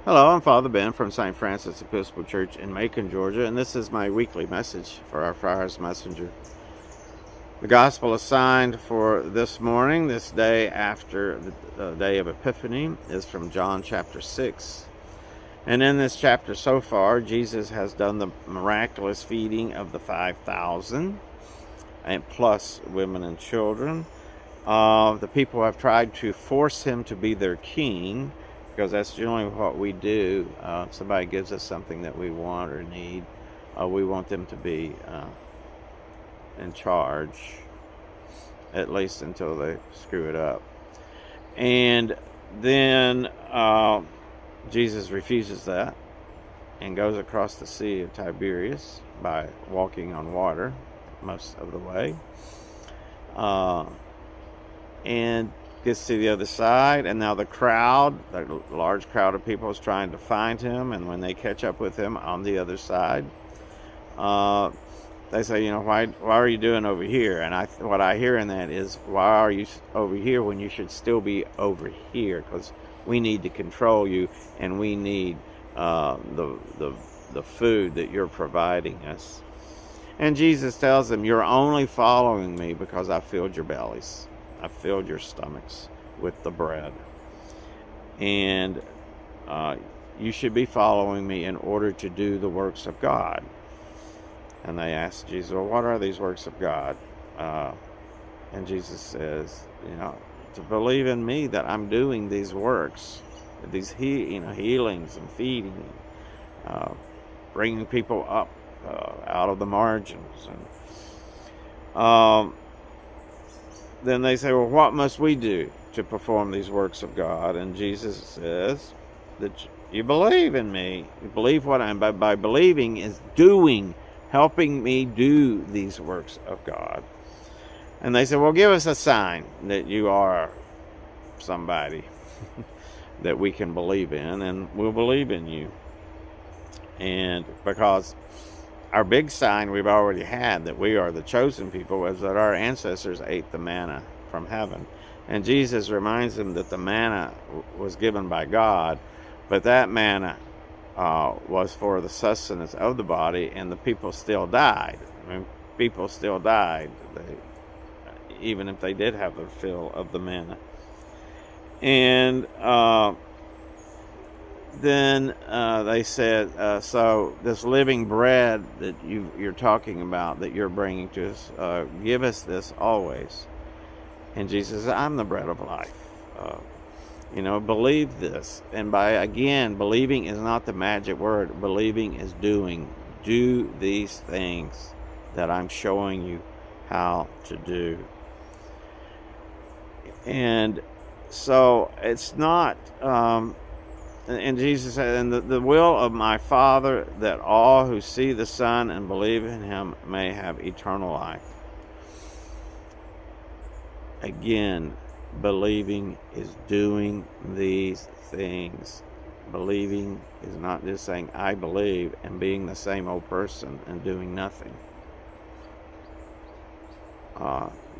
Hello, I'm Father Ben from St. Francis Episcopal Church in Macon, Georgia, and this is my weekly message for our Friars Messenger. The Gospel assigned for this morning, this day after the day of Epiphany, is from John chapter 6. And in this chapter so far, Jesus has done the miraculous feeding of the 5,000, and plus women and children. The people have tried to force him to be their king, because that's generally what we do. If somebody gives us something that we want or need, we want them to be in charge, at least until they screw it up. And then Jesus refuses that and goes across the Sea of Tiberias by walking on water most of the way. And gets to the other side, and now the large crowd of people is trying to find him, and when they catch up with him on the other side, they say, why are you doing over here? And what I hear in that is, why are you over here when you should still be over here? Because we need to control you, and we need the food that you're providing us. And Jesus tells them, you're only following me because I filled your bellies. I filled your stomachs with the bread. And you should be following me in order to do the works of God. And they asked Jesus, well, what are these works of God? And Jesus says, to believe in me that I'm doing these works, these healings and feeding, bringing people up out of the margins. And then they say, well, what must we do to perform these works of God? And Jesus says that you believe in me. You believe what I'm by believing is doing, helping me do these works of God. And they say, well, give us a sign that you are somebody that we can believe in, and we'll believe in you. And because our big sign we've already had that we are the chosen people was that our ancestors ate the manna from heaven. And Jesus reminds them that the manna was given by God, but that manna was for the sustenance of the body, and the people still died. People still died, even if they did have their fill of the manna. And then they said, so this living bread that you're talking about, that you're bringing to us, give us this always. And Jesus said, I'm the bread of life. Believe this. And believing is not the magic word. Believing is doing. Do these things that I'm showing you how to do. And so it's not... And Jesus said, and the will of my Father, that all who see the Son and believe in him may have eternal life. Again, believing is doing these things. Believing is not just saying, I believe, and being the same old person and doing nothing.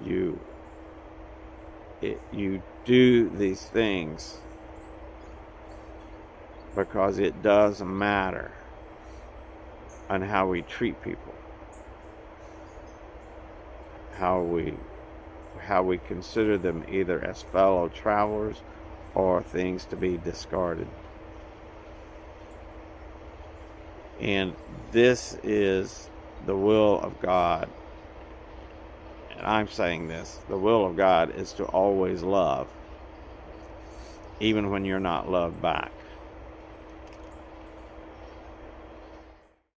You do these things because it does matter on how we treat people, how we consider them either as fellow travelers or things to be discarded. And this is the will of God. And I'm saying this, the will of God is to always love, even when you're not loved back.